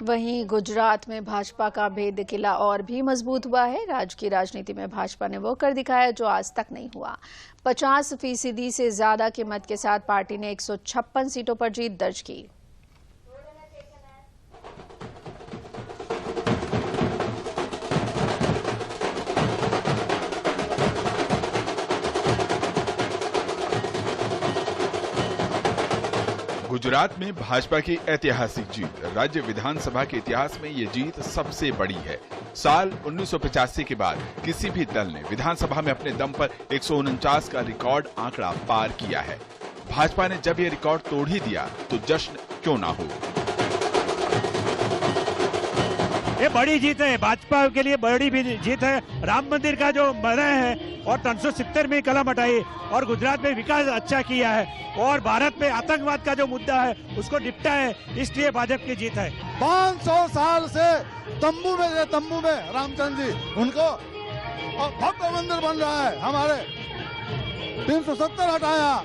वहीं गुजरात में भाजपा का भेद किला और भी मजबूत हुआ है। राज्य की राजनीति में भाजपा ने वो कर दिखाया जो आज तक नहीं हुआ। 50% से ज्यादा के मत के साथ पार्टी ने 156 सीटों पर जीत दर्ज की। गुजरात में भाजपा की ऐतिहासिक जीत। राज्य विधानसभा के इतिहास में ये जीत सबसे बड़ी है। साल 1985 के बाद किसी भी दल ने विधानसभा में अपने दम पर 149 का रिकॉर्ड आंकड़ा पार किया है। भाजपा ने जब ये रिकॉर्ड तोड़ ही दिया तो जश्न क्यों ना हो। ये बड़ी जीत है, भाजपा के लिए बड़ी भी जीत है। राम मंदिर का जो बना है और 370 में कलम हटाई और गुजरात में विकास अच्छा किया है और भारत में आतंकवाद का जो मुद्दा है उसको निपटा है, इसलिए भाजपा की जीत है। 500 साल से तंबू में रामचंद्र जी उनको भव्य मंदिर बन रहा है। हमारे 370 हटाया,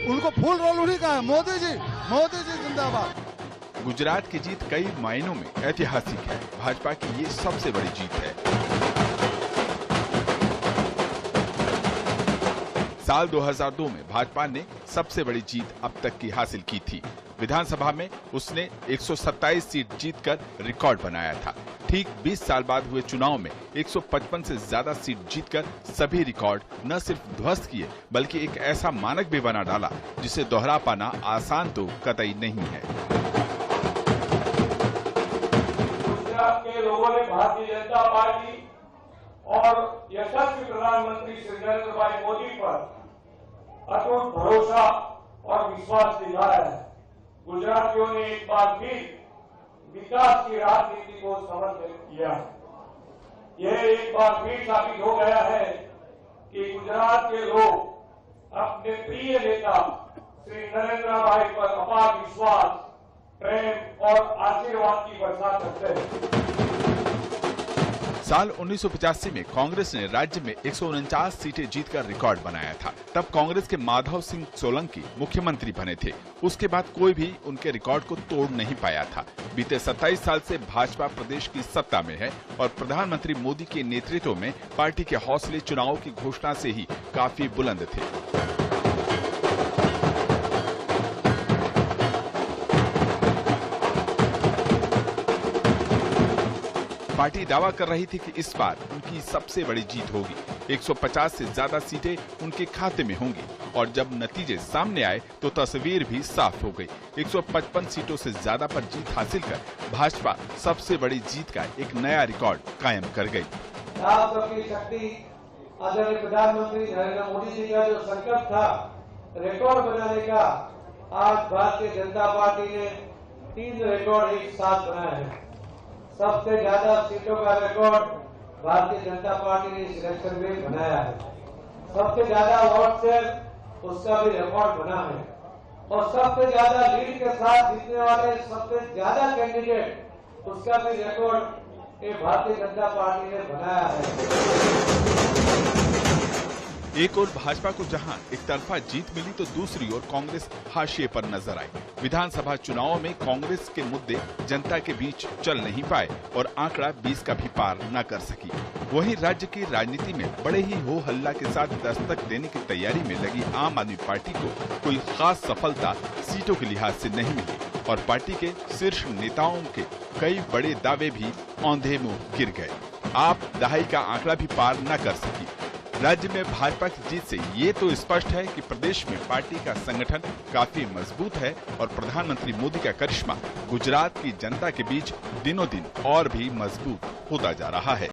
उनको फूल रोल का है। मोदी जी जिंदाबाद। गुजरात की जीत कई मायनों में ऐतिहासिक है। भाजपा की ये सबसे बड़ी जीत है। साल 2002 में भाजपा ने सबसे बड़ी जीत अब तक की हासिल की थी। विधानसभा में उसने 127 सीट जीतकर रिकॉर्ड बनाया था। ठीक 20 साल बाद हुए चुनाव में 155 से ज्यादा सीट जीतकर सभी रिकॉर्ड न सिर्फ ध्वस्त किए बल्कि एक ऐसा मानक भी बना डाला जिसे दोहरा पाना आसान तो कतई नहीं है। गुजरात के लोगों ने भारतीय जनता पार्टी और यशस्वी प्रधानमंत्री श्री नरेंद्र भाई मोदी पर अटूट भरोसा और विश्वास दिखाया है। गुजरातियों ने एक बार फिर विकास की राजनीति को समर्थित किया है। यह एक बार फिर साबित हो गया है कि गुजरात के लोग अपने प्रिय नेता श्री नरेंद्र भाई पर अपार विश्वास, प्रेम और आशीर्वाद की वर्षा करते हैं। साल 1985 में कांग्रेस ने राज्य में 149 सीटें जीतकर रिकॉर्ड बनाया था। तब कांग्रेस के माधव सिंह सोलंकी मुख्यमंत्री बने थे। उसके बाद कोई भी उनके रिकॉर्ड को तोड़ नहीं पाया था। बीते 27 साल से भाजपा प्रदेश की सत्ता में है और प्रधानमंत्री मोदी के नेतृत्व में पार्टी के हौसले चुनाव की घोषणा से ही काफी बुलंद थे। पार्टी दावा कर रही थी कि इस बार उनकी सबसे बड़ी जीत होगी। 150 से ज्यादा सीटें उनके खाते में होंगी और जब नतीजे सामने आए तो तस्वीर भी साफ हो गई। 155 सीटों से ज्यादा पर जीत हासिल कर भाजपा सबसे बड़ी जीत का एक नया रिकॉर्ड कायम कर गई। शक्ति आदरणीय प्रधानमंत्री नरेंद्र मोदी जी का जो संकल्प था रिकॉर्ड बनाने का, आज भारतीय जनता पार्टी ने 3 रिकॉर्ड एक साथ बनाए हैं। सबसे ज्यादा सीटों का रिकॉर्ड भारतीय जनता पार्टी ने इस इलेक्शन में बनाया है। सबसे ज्यादा वोट से उसका भी रिकॉर्ड बना है और सबसे ज्यादा लीड के साथ जीतने वाले सबसे ज्यादा कैंडिडेट उसका भी रिकॉर्ड ये भारतीय जनता पार्टी ने बनाया है। एक ओर भाजपा को जहां एक तरफा जीत मिली तो दूसरी ओर कांग्रेस हाशिए पर नजर आई। विधानसभा चुनाव में कांग्रेस के मुद्दे जनता के बीच चल नहीं पाए और आंकड़ा 20 का भी पार न कर सकी। वहीं राज्य की राजनीति में बड़े ही हो हल्ला के साथ दस्तक देने की तैयारी में लगी आम आदमी पार्टी को कोई खास सफलता सीटों के लिहाज से नहीं मिली और पार्टी के शीर्ष नेताओं के कई बड़े दावे भी औंधे मुंह गिर गए। आप दहाई का आंकड़ा भी पार न कर सकी। राज्य में भाजपा की जीत से ये तो स्पष्ट है कि प्रदेश में पार्टी का संगठन काफी मजबूत है और प्रधानमंत्री मोदी का करिश्मा गुजरात की जनता के बीच दिनों दिन और भी मजबूत होता जा रहा है।